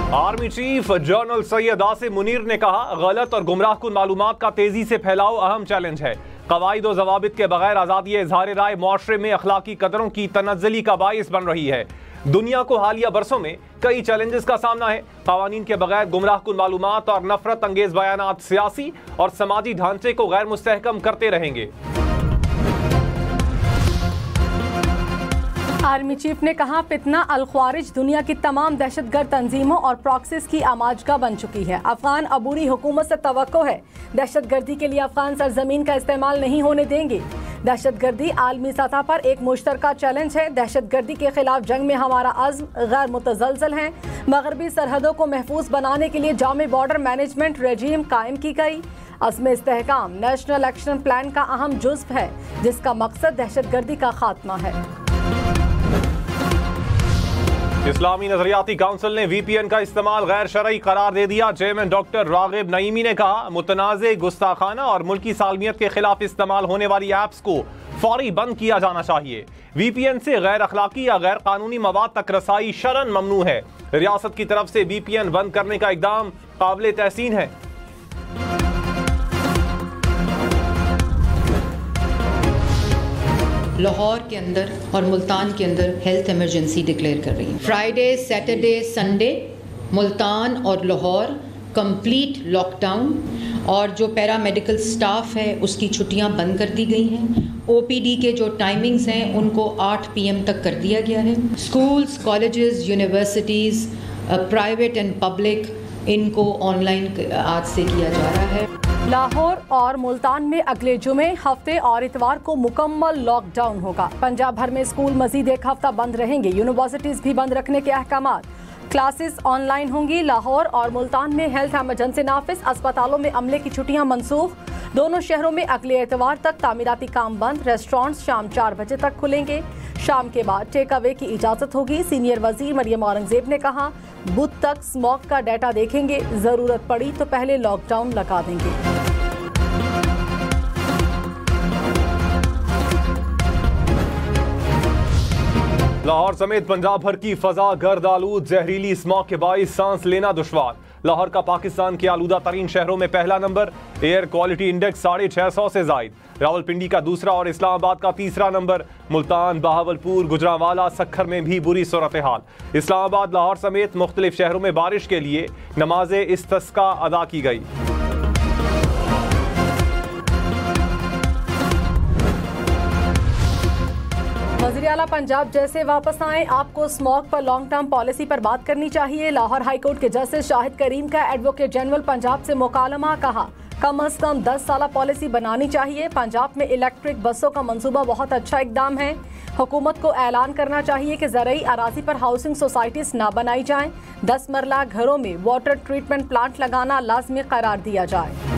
Army chief general Syed Asim Munir ने कहा, गलत और गुमराहकुन मालूमात का तेजी से फैलाव अहम चैलेंज है। कवायद और जवाबित के बगैर आज़ादी इज़हार राय मुआशरे में अखलाकी कदरों की तनज़्ज़ुली का बाइस बन रही है। दुनिया को हालिया बरसों में कई चैलेंजेस का सामना है। कवानीन के बगैर गुमराहकुन मालूमात और नफरत अंगेज बयानात सियासी और समाजी ढांचे को गैर मुस्तहकम करते रहेंगे। आर्मी चीफ ने कहा, फितना अल ख्वारिज दुनिया की तमाम दहशतगर्द तंजीमों और प्रॉक्सीज की आमाजगा बन चुकी है। अफगान अबूरी हुकूमत से तवक्को है, दहशतगर्दी के लिए अफगान सरजमीन का इस्तेमाल नहीं होने देंगे। दहशतगर्दी आलमी सतह पर एक मुश्तरका चैलेंज है। दहशतगर्दी के खिलाफ जंग में हमारा अज़्म गैर मुतज़लज़ल है। मगरबी सरहदों को महफूज बनाने के लिए जामे बॉर्डर मैनेजमेंट रेजीम कायम की गई। अज़्म इस्तेहकाम नेशनल एक्शन प्लान का अहम जुज़्व है, जिसका मकसद दहशतगर्दी का खात्मा है। इस्लामी नजरियाती काउंसिल ने VPN का इस्तेमाल गैर शरई करार दे दिया। चेयरमैन डॉक्टर रागिब नईमी ने कहा, मुतनाज़े, गुस्ताखाना और मुल्की सालमियत के खिलाफ इस्तेमाल होने वाली ऐप्स को फौरी बंद किया जाना चाहिए। VPN से गैर अखलाकी या गैर कानूनी मवाद तक रसाई शरन ममनू है। रियासत की तरफ से VPN बंद करने का इकदाम काबिल तहसीन है। लाहौर के अंदर और मुल्तान के अंदर हेल्थ इमरजेंसी डिक्लेयर कर रही है। फ्राइडे, सैटरडे, संडे मुल्तान और लाहौर कंप्लीट लॉकडाउन, और जो पैरामेडिकल स्टाफ है उसकी छुट्टियां बंद कर दी गई हैं। OPD के जो टाइमिंग्स हैं उनको 8 PM तक कर दिया गया है। Schools, colleges, universities, private and public, इनको ऑनलाइन आज से किया जा रहा है। लाहौर और मुल्तान में अगले जुमे, हफ्ते और इतवार को मुकम्मल लॉकडाउन होगा। पंजाब भर में स्कूल मजीद एक हफ्ता बंद रहेंगे। यूनिवर्सिटीज़ भी बंद रखने के अहकामात। क्लासेस ऑनलाइन होंगी। लाहौर और मुल्तान में हेल्थ इमरजेंसी नाफिज। अस्पतालों में अमले की छुट्टियां मनसूख। दोनों शहरों में अगले इतवार तक तामीराती काम बंद। रेस्टोरेंट्स शाम 4 बजे तक खुलेंगे। शाम के बाद टेक अवे की इजाज़त होगी। सीनियर वजीर मरियम औरंगजेब ने कहा, बुध तक स्मॉग का डाटा देखेंगे, ज़रूरत पड़ी तो पहले लॉकडाउन लगा देंगे। लाहौर समेत पंजाब भर की फजा गर्द आलूद, जहरीली स्मॉग के बाइस सांस लेना दुश्वार। लाहौर का पाकिस्तान के आलूदा तरीन शहरों में पहला नंबर। एयर क्वालिटी इंडेक्स 650 से जायद। रावलपिंडी का दूसरा और इस्लामाबाद का तीसरा नंबर। मुल्तान, बहावलपुर, गुजरांवाला, सक्खर में भी बुरी सूरत हाल। इस्लामाबाद, लाहौर समेत मुख्तलिफ शहरों में बारिश के लिए नमाज़े इस्तिस्का अदा की गई। वज़ीर आला पंजाब जैसे वापस आए, आपको स्मॉग पर लॉन्ग टर्म पॉलिसी पर बात करनी चाहिए। लाहौर हाई कोर्ट के जस्टिस शाहिद करीम का एडवोकेट जनरल पंजाब से मुकालमा। कहा, कम अज कम 10 साल पॉलिसी बनानी चाहिए। पंजाब में इलेक्ट्रिक बसों का मंसूबा बहुत अच्छा इकदाम है। हुकूमत को ऐलान करना चाहिए कि ज़रई अराजी पर हाउसिंग सोसाइटीज़ ना बनाई जाएं। 10 मरला घरों में वाटर ट्रीटमेंट प्लांट लगाना लाजमी करार दिया जाए।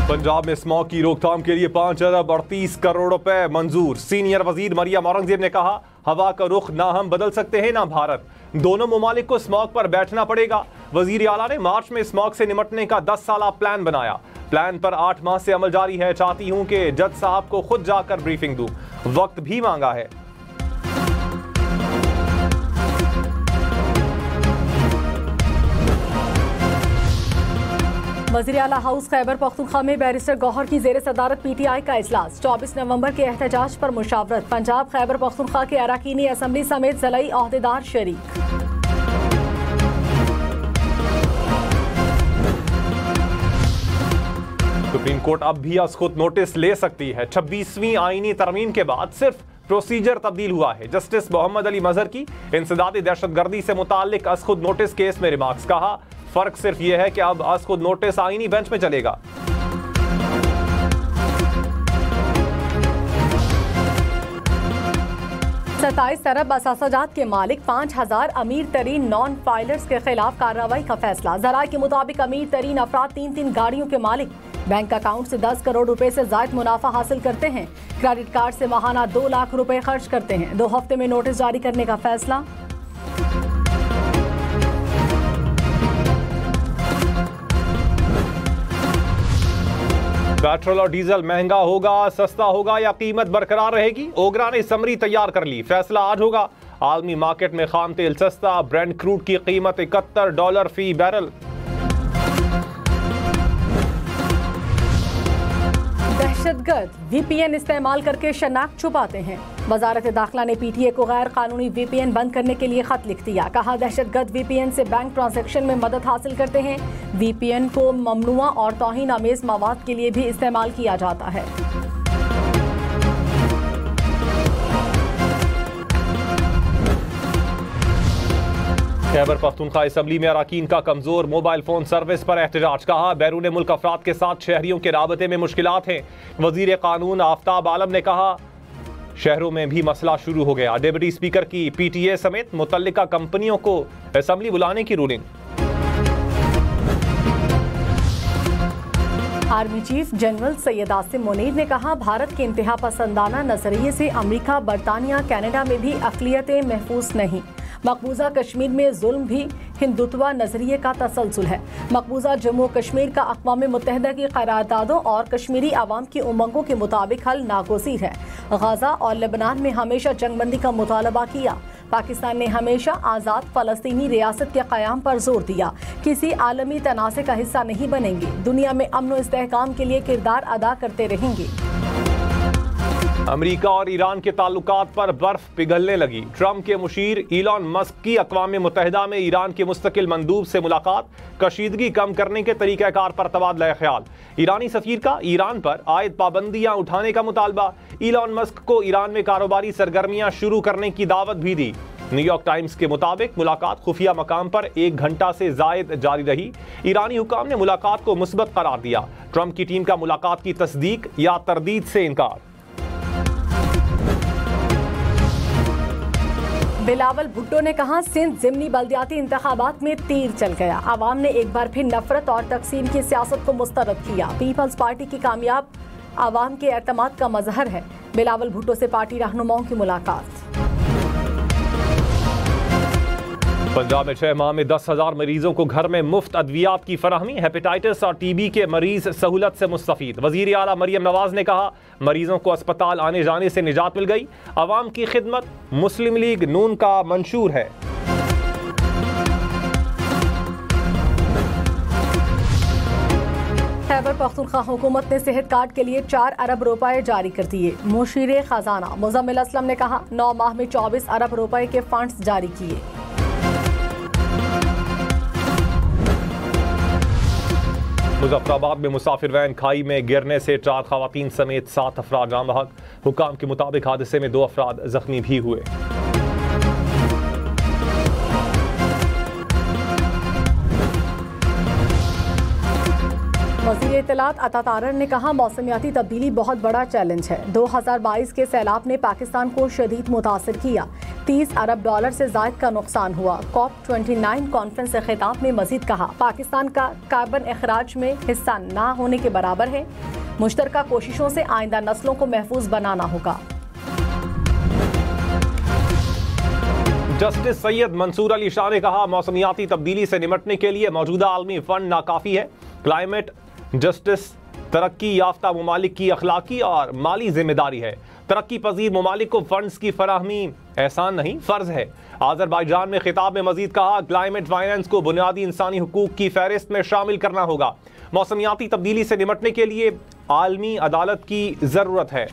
पंजाब में स्मॉग की रोकथाम के लिए 5 अरब 38 करोड़ रुपए मंजूर। सीनियर वजीर मरियम औरंगजेब ने कहा, हवा का रुख ना हम बदल सकते हैं ना भारत। दोनों ममालिक को स्मॉग पर बैठना पड़ेगा। वजीर आला ने मार्च में स्मॉग से निपटने का 10 साला प्लान बनाया। प्लान पर 8 माह से अमल जारी है। चाहती हूं कि जज साहब को खुद जाकर ब्रीफिंग दूं। वक्त भी मांगा है। वज़ीर आला हाउस खैबर पख्तूनख्वा में बैरिस्टर गौहर की ज़ेर सदारत PTI का इजलास। 24 नवंबर के एहतजाज पर मुशावरत। पंजाब खैबर पख्तूनख्वा के अरकानी असम्बली समेत ज़िलाई ओहदेदार शरीक। सुप्रीम कोर्ट अब भी अस्खुद नोटिस ले सकती है। 26वीं आईनी तरमीम के बाद सिर्फ प्रोसीजर तब्दील हुआ है। जस्टिस मोहम्मद अली मजहर की इंसदादी दहशतगर्दी से मुताल्लिक अस्खुद नोटिस केस में रिमार्क्स। कहा, फर्क सिर्फ यह है कि अब अस्खुद नोटिस आईनी बेंच में चलेगा। 27 अरब असासाजात के मालिक 5000 अमीर तरीन नॉन फाइलर्स के खिलाफ कार्रवाई का फैसला। जराये के मुताबिक अमीर तरीन अफराद 3 गाड़ियों के मालिक बैंक अकाउंट से 10 करोड़ रुपए से ज्यादा मुनाफा हासिल करते हैं। क्रेडिट कार्ड से माहाना 2 लाख रुपए खर्च करते हैं। 2 हफ्ते में नोटिस जारी करने का फैसला। पेट्रोल और डीजल महंगा होगा, सस्ता होगा या कीमत बरकरार रहेगी? ओगरा ने समरी तैयार कर ली, फैसला आज होगा। आलमी मार्केट में खाम तेल सस्ता, ब्रेंट क्रूड की कीमत $71 फी बैरल। दहशतगर्द VPN इस्तेमाल करके शनाख्त छुपाते हैं। वजारत दाखिला ने PTA को गैर कानूनी VPN बंद करने के लिए खत लिख दिया। कहा दहशतगर्द VPN से बैंक ट्रांजैक्शन में मदद हासिल करते हैं। VPN को ममनुआ और तौहीन आमेज मवाद के लिए भी इस्तेमाल किया जाता है। खैबर पख्तूनख्वा असम्बली में अराकीन का कमजोर मोबाइल फोन सर्विस पर एहतजाज। कहा बैरून मुल्क अफराद के साथ शहरियों के राबते में मुश्किलात हैं। वजीर कानून आफ्ताब आलम ने कहा शहरों में भी मसला शुरू हो गया। डिप्टी स्पीकर की PTA समेत मुतल्लिका कंपनियों को असम्बली बुलाने की ruling. Army chief general Syed Asim Munir ने कहा भारत के इंतहा पसंदाना नजरिए से अमेरिका, बरतानिया, कनाडा में भी अक़लियतें महफूज नहीं। मकबूजा कश्मीर में जुल्म भी हिंदुत्वा नजरिए का तसलसल है। मकबूजा जम्मू कश्मीर का अक़वाम मुत्तहिदा की करारदादों और कश्मीरी आवाम की उमंगों के मुताबिक हल नागुज़ीर है। गजा और लेबनान में हमेशा जंगबंदी का मुतालबा किया। पाकिस्तान ने हमेशा आज़ाद फ़लस्तीनी रियासत के क़याम पर जोर दिया। किसी आलमी तनाज़े का हिस्सा नहीं बनेंगे। दुनिया में अमन और इस्तेहकाम के लिए किरदार अदा करते रहेंगे। अमेरिका और ईरान के ताल्लुकात पर बर्फ पिघलने लगी। ट्रंप के मुशीर इलॉन मस्क की अक़वाम मुत्तहिदा में ईरान के मुस्तकिल मंदूब से मुलाकात, कशीदगी कम करने के तरीक़ाकार पर तबादला ख्याल। ईरानी सफ़ीर का ईरान पर आयद पाबंदियां उठाने का मुतालबा। इलॉन मस्क को ईरान में कारोबारी सरगर्मियां शुरू करने की दावत भी दी। न्यूयॉर्क टाइम्स के मुताबिक मुलाकात खुफिया मकाम पर 1 घंटा से जायद जारी रही। ईरानी हुकाम ने मुलाकात को मुस्बत करार दिया। ट्रंप की टीम का मुलाकात की तस्दीक या तरदीद से इनकार। बिलावल भुट्टो ने कहा सिंध ज़िमनी बल्दियाती इंतखाबात में तीर चल गया। आवाम ने एक बार फिर नफरत और तकसीम की सियासत को मुस्तरद किया। पीपल्स पार्टी की कामयाब आवाम के एतमाद का मजहर है। बिलावल भुट्टो से पार्टी रहनुमाओं की मुलाकात। पंजाब में 6 माह में 10,000 मरीजों को घर में मुफ्त अद्वियात की फराहमी। हेपेटाइटिस और TB के मरीज सहूलत से मुस्तफीद। वजीर आला मरियम नवाज ने कहा मरीजों को अस्पताल आने जाने से निजात मिल गई। अवाम की खिदमत मुस्लिम लीग नून का मंशूर है। खैबर पख्तूनख्वा हुकूमत ने सेहत कार्ड के लिए 4 अरब रुपए जारी कर दिए। मुशीर खजाना मुजम्मिल असलम ने कहा 9 माह में 24 अरब रुपए के फंड्स जारी किए। मुजफ्फराबाद में मुसाफिर वैन खाई में गिरने से 4 खवातीन समेत 7 अफराद जान बहक। हुकाम के मुताबिक हादसे में 2 अफराद जख्मी भी हुए। वज़ीर इत्तलात अता तारर ने कहा मौसमियाती तब्दीली बहुत बड़ा चैलेंज है। 2022 के सैलाब ने पाकिस्तान को शदीद मुतासिर किया। $30 अरब से ज़ायद का नुकसान हुआ। COP29 कॉन्फ्रेंस से खिताब में मजीद कहा पाकिस्तान का कार्बन अखराज में हिस्सा ना होने के बराबर है। मुश्तरका कोशिशों से आइंदा नस्लों को महफूज बनाना होगा। जस्टिस सैयद मंसूर अली शाह ने कहा मौसमियाती तब्दीली से निपटने के लिए मौजूदा आलमी फंड नाकाफी है। क्लाइमेट जस्टिस तरक्की याफ्ता ममालिक की अखलाकी और माली जिम्मेदारी है। तरक्की पजीर ममालिक को फंड्स की फराहमी एहसान नहीं फ़र्ज है। आज़रबाईजान में खिताब में मजीद कहा क्लाइमेट फाइनेंस को बुनियादी इंसानी हुकूक की फहरिस्त में शामिल करना होगा। मौसमियाती तब्दीली से निपटने के लिए आलमी अदालत की ज़रूरत है।